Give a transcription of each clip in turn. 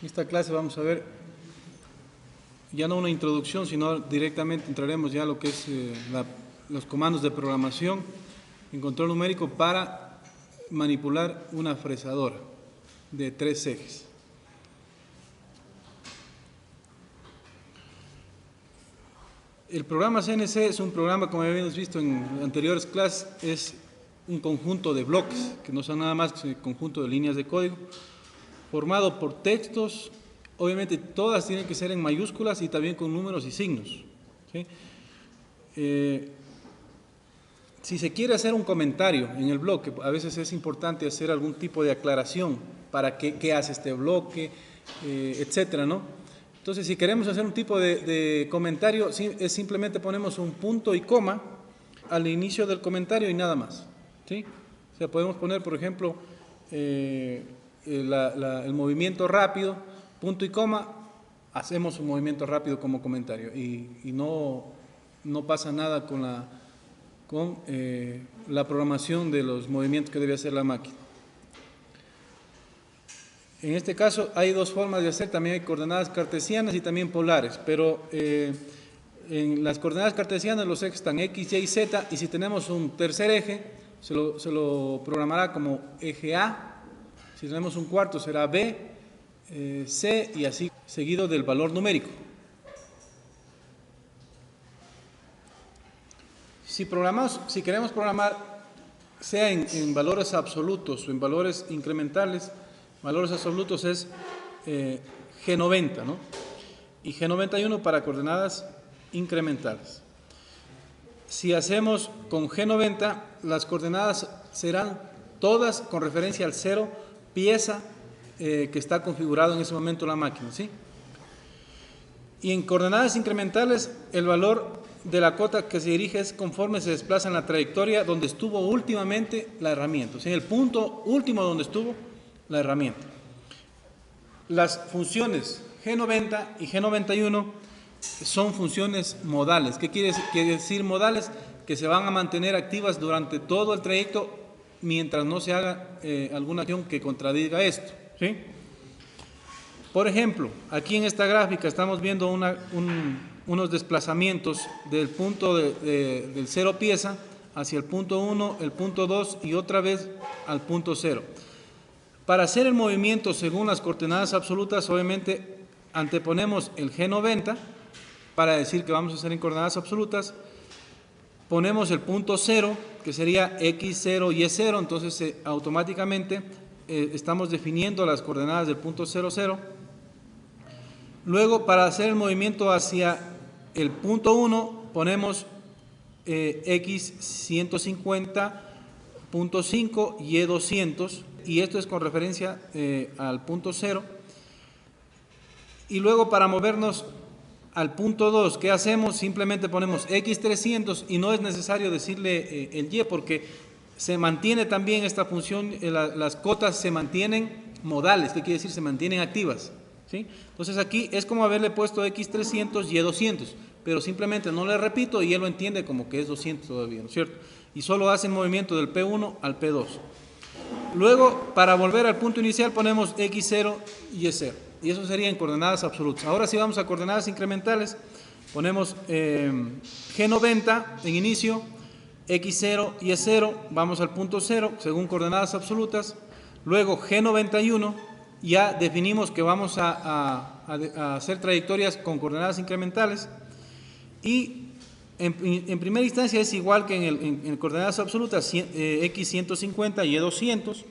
En esta clase vamos a ver ya no una introducción, sino directamente entraremos ya a lo que es los comandos de programación en control numérico para manipular una fresadora de 3 ejes. El programa CNC es un programa, como habíamos visto en anteriores clases, es un conjunto de bloques, que no son nada más que un conjunto de líneas de código, formado por textos. Obviamente todas tienen que ser en mayúsculas y también con números y signos, ¿sí? Si se quiere hacer un comentario en el bloque, a veces es importante hacer algún tipo de aclaración para qué hace este bloque, etcétera, ¿no? Entonces, si queremos hacer un tipo de comentario, simplemente ponemos un punto y coma al inicio del comentario y nada más, ¿sí? O sea, podemos poner, por ejemplo, el movimiento rápido, punto y coma, hacemos un movimiento rápido como comentario y no pasa nada con la programación de los movimientos que debe hacer la máquina. En este caso hay dos formas de hacer, también hay coordenadas cartesianas y también polares, pero en las coordenadas cartesianas los ejes están X, Y, Z, y si tenemos un tercer eje, se lo programará como eje A, si tenemos un cuarto será B, C, y así seguido del valor numérico. Si queremos programar, sea en valores absolutos o en valores incrementales, valores absolutos es G90, ¿no? Y G91 para coordenadas incrementales. Si hacemos con G90, las coordenadas serán todas con referencia al 0, pieza que está configurado en ese momento la máquina, ¿sí? Y en coordenadas incrementales, el valor de la cota que se dirige es conforme se desplaza en la trayectoria donde estuvo últimamente la herramienta, o sea, en el punto último donde estuvo la herramienta. Las funciones G90 y G91 son funciones modales. ¿Qué quiere decir modales? Que se van a mantener activas durante todo el trayecto mientras no se haga alguna acción que contradiga esto, ¿sí? Por ejemplo, aquí en esta gráfica estamos viendo unos desplazamientos del punto del 0 pieza hacia el punto 1, el punto 2 y otra vez al punto 0. Para hacer el movimiento según las coordenadas absolutas, obviamente anteponemos el G90 para decir que vamos a hacer en coordenadas absolutas. Ponemos el punto 0, que sería X0 y Y0, entonces automáticamente estamos definiendo las coordenadas del punto 0, 0. Luego, para hacer el movimiento hacia el punto 1, ponemos X150.5 y Y200, y esto es con referencia al punto 0. Y luego, para movernos al punto 2, ¿qué hacemos? Simplemente ponemos X300 y no es necesario decirle el Y porque se mantiene también esta función, las cotas se mantienen modales, ¿qué quiere decir? Se mantienen activas, ¿sí? Entonces aquí es como haberle puesto X300 y Y200, pero simplemente no le repito y él lo entiende como que es 200 todavía, ¿no es cierto? Y solo hace el movimiento del P1 al P2. Luego, para volver al punto inicial ponemos X0 y Y0. Y eso sería en coordenadas absolutas. Ahora si vamos a coordenadas incrementales, ponemos G90 en inicio, X0 y Y0, vamos al punto 0 según coordenadas absolutas. Luego G91, ya definimos que vamos a hacer trayectorias con coordenadas incrementales. Y en primera instancia es igual que en coordenadas absolutas, X150 y Y200.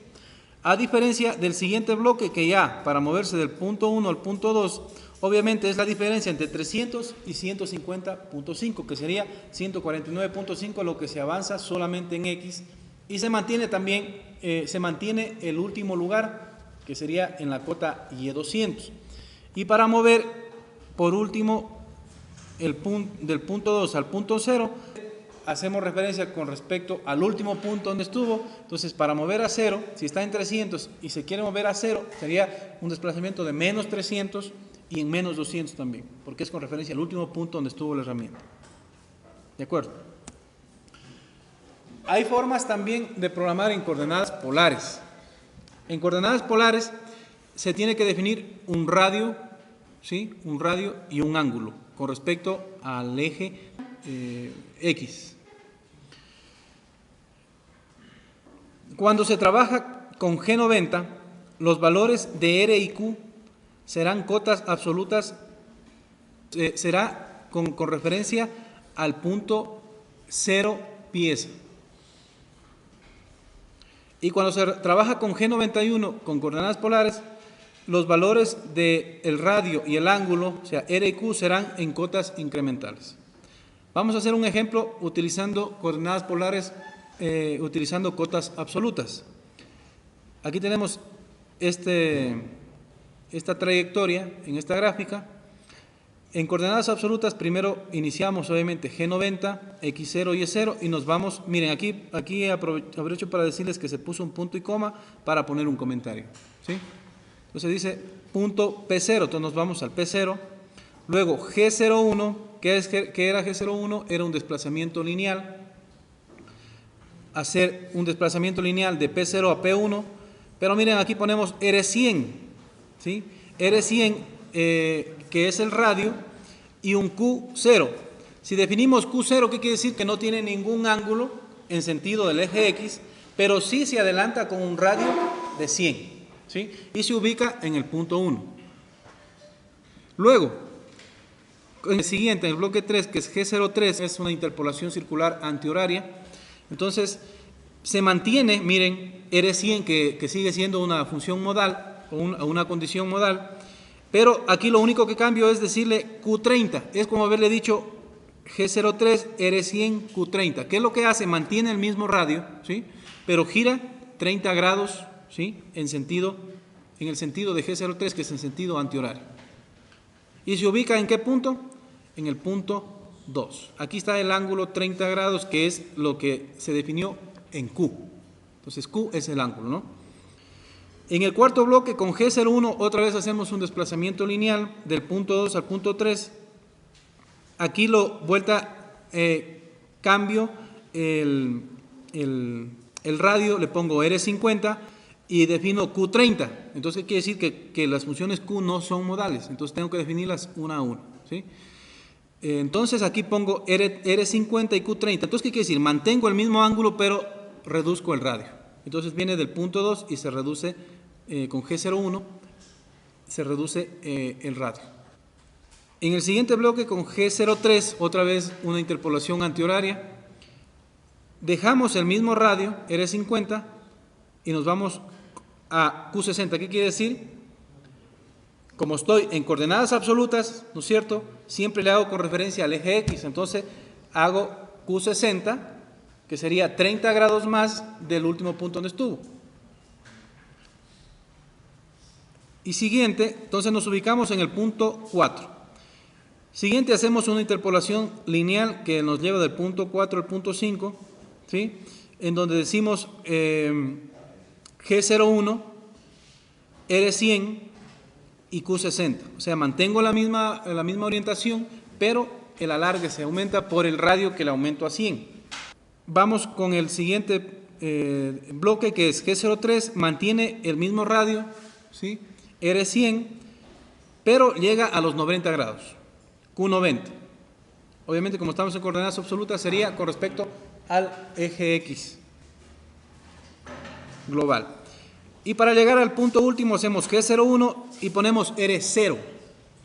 A diferencia del siguiente bloque que ya para moverse del punto 1 al punto 2, obviamente es la diferencia entre 300 y 150.5, que sería 149.5 lo que se avanza solamente en X, y se mantiene también, el último lugar, que sería en la cota Y200. Y para mover, por último, del punto 2 al punto 0, hacemos referencia con respecto al último punto donde estuvo. Entonces, para mover a 0, si está en 300 y se quiere mover a 0, sería un desplazamiento de menos 300 y en menos 200 también, porque es con referencia al último punto donde estuvo la herramienta. ¿De acuerdo? Hay formas también de programar en coordenadas polares. En coordenadas polares se tiene que definir un radio, ¿sí? Un radio y un ángulo con respecto al eje X. Cuando se trabaja con G90, los valores de R y Q serán cotas absolutas, será con referencia al punto 0 pieza. Y cuando se trabaja con G91 con coordenadas polares, los valores del radio y el ángulo, o sea, R y Q, serán en cotas incrementales. Vamos a hacer un ejemplo utilizando coordenadas polares, utilizando cotas absolutas. Aquí tenemos esta trayectoria en esta gráfica. En coordenadas absolutas, primero iniciamos obviamente G90, X0 y Y0 y nos vamos, miren, aquí aprovecho para decirles que se puso un punto y coma para poner un comentario, ¿sí? Entonces dice punto P0, entonces nos vamos al P0, luego G01, ¿qué era G01? Era un desplazamiento lineal, hacer un desplazamiento lineal de P0 a P1, pero miren, aquí ponemos R100, ¿sí? R100, que es el radio, y un Q0. Si definimos Q0, ¿qué quiere decir? Que no tiene ningún ángulo en sentido del eje X, pero sí se adelanta con un radio de 100, ¿sí? Y se ubica en el punto 1. Luego, en el siguiente, en el bloque 3, que es G03, es una interpolación circular antihoraria. Entonces, se mantiene, miren, R100, que sigue siendo una función modal, o una condición modal, pero aquí lo único que cambio es decirle Q30, es como haberle dicho G03, R100, Q30. ¿Qué es lo que hace? Mantiene el mismo radio, ¿sí? Pero gira 30 grados, ¿sí? En el sentido de G03, que es en sentido antihorario. ¿Y se ubica en qué punto? En el punto 2. Aquí está el ángulo 30 grados, que es lo que se definió en Q. Entonces Q es el ángulo, ¿no? En el cuarto bloque, con G01, otra vez hacemos un desplazamiento lineal del punto 2 al punto 3. Aquí cambio el radio, le pongo R50 y defino Q30. Entonces, ¿qué quiere decir? Que las funciones Q no son modales. Entonces, tengo que definirlas una a una, ¿sí? Entonces, aquí pongo R50 y Q30. Entonces, ¿qué quiere decir? Mantengo el mismo ángulo, pero reduzco el radio. Entonces, viene del punto 2 y se reduce con G01, se reduce el radio. En el siguiente bloque, con G03, otra vez una interpolación antihoraria, dejamos el mismo radio, R50, y nos vamos a Q60. ¿Qué quiere decir? Como estoy en coordenadas absolutas, ¿no es cierto? Siempre le hago con referencia al eje X, entonces hago Q60, que sería 30 grados más del último punto donde estuvo. Y siguiente, entonces nos ubicamos en el punto 4. Siguiente, hacemos una interpolación lineal que nos lleva del punto 4 al punto 5, ¿sí? En donde decimos G01, R100 y Q60. O sea, mantengo la misma orientación, pero el alargue se aumenta por el radio que le aumento a 100. Vamos con el siguiente bloque, que es G03, mantiene el mismo radio, ¿sí? R100, pero llega a los 90 grados, Q90. Obviamente, como estamos en coordenadas absolutas, sería con respecto al eje X global. Y para llegar al punto último, hacemos G01 y ponemos R0,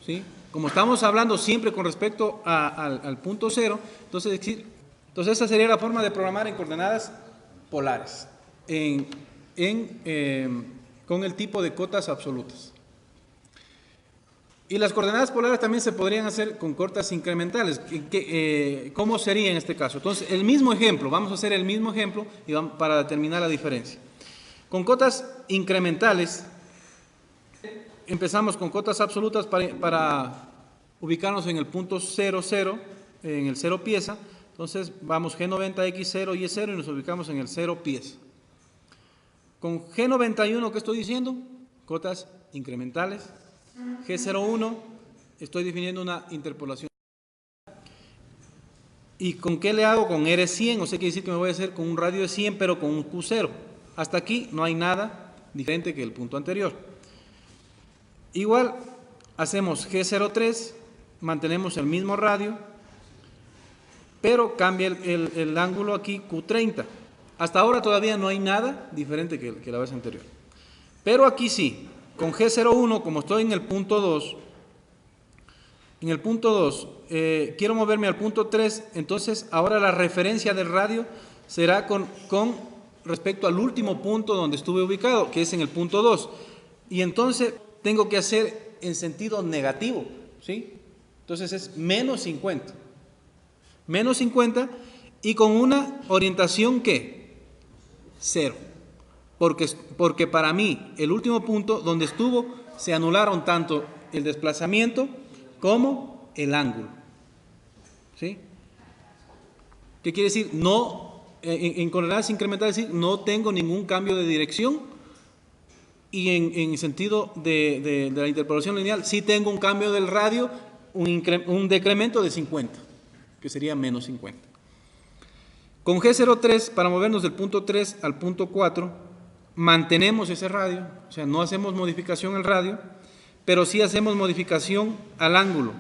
¿sí? Como estamos hablando siempre con respecto al punto 0, entonces esa sería la forma de programar en coordenadas polares, con el tipo de cotas absolutas. Y las coordenadas polares también se podrían hacer con cotas incrementales. ¿Cómo sería en este caso? Entonces, el mismo ejemplo, vamos a hacer el mismo ejemplo y para determinar la diferencia. Con cotas incrementales, empezamos con cotas absolutas para ubicarnos en el punto 0, 0, en el 0 pieza. Entonces, vamos G90, X0, Y0 y nos ubicamos en el 0 pieza. Con G91, ¿qué estoy diciendo? Cotas incrementales. G01, estoy definiendo una interpolación. ¿Y con qué le hago? Con R100, o sea, quiere decir que me voy a hacer con un radio de 100, pero con un Q0. Hasta aquí no hay nada diferente que el punto anterior. Igual hacemos G03, mantenemos el mismo radio, pero cambia el ángulo aquí Q30. Hasta ahora todavía no hay nada diferente que la vez anterior. Pero aquí sí, con G01, como estoy en el punto 2, quiero moverme al punto 3, entonces ahora la referencia del radio será con respecto al último punto donde estuve ubicado, que es en el punto 2. Y entonces tengo que hacer en sentido negativo, ¿sí? Entonces es menos 50. Menos 50 y con una orientación ¿qué? 0. Porque para mí el último punto donde estuvo se anularon tanto el desplazamiento como el ángulo. ¿Sí? ¿Qué quiere decir? No, en coordenadas incrementales no tengo ningún cambio de dirección y en sentido de la interpolación lineal sí tengo un cambio del radio, un decremento de 50, que sería menos 50. Con G03, para movernos del punto 3 al punto 4, mantenemos ese radio, o sea, no hacemos modificación al radio, pero sí hacemos modificación al ángulo.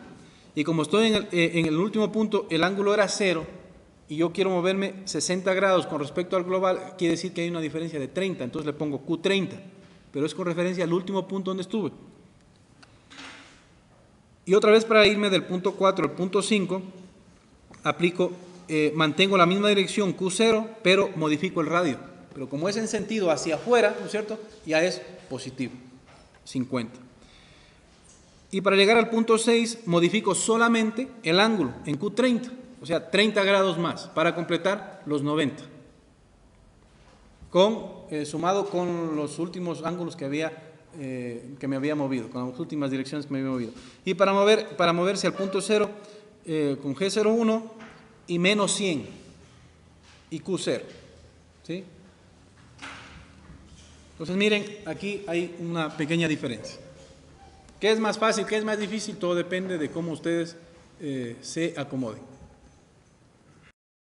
Y como estoy en el último punto, el ángulo era 0, y yo quiero moverme 60 grados con respecto al global, quiere decir que hay una diferencia de 30, entonces le pongo Q30, pero es con referencia al último punto donde estuve. Y otra vez para irme del punto 4 al punto 5, mantengo la misma dirección Q0, pero modifico el radio. Pero como es en sentido hacia afuera, ¿no es cierto? Ya es positivo, 50. Y para llegar al punto 6, modifico solamente el ángulo en Q30, o sea, 30 grados más, para completar los 90. Sumado con los últimos ángulos que me había movido, con las últimas direcciones que me había movido. Y para moverse al punto 0, con G01 y menos 100 y Q0. ¿Sí? Entonces miren, aquí hay una pequeña diferencia. ¿Qué es más fácil, qué es más difícil? Todo depende de cómo ustedes se acomoden.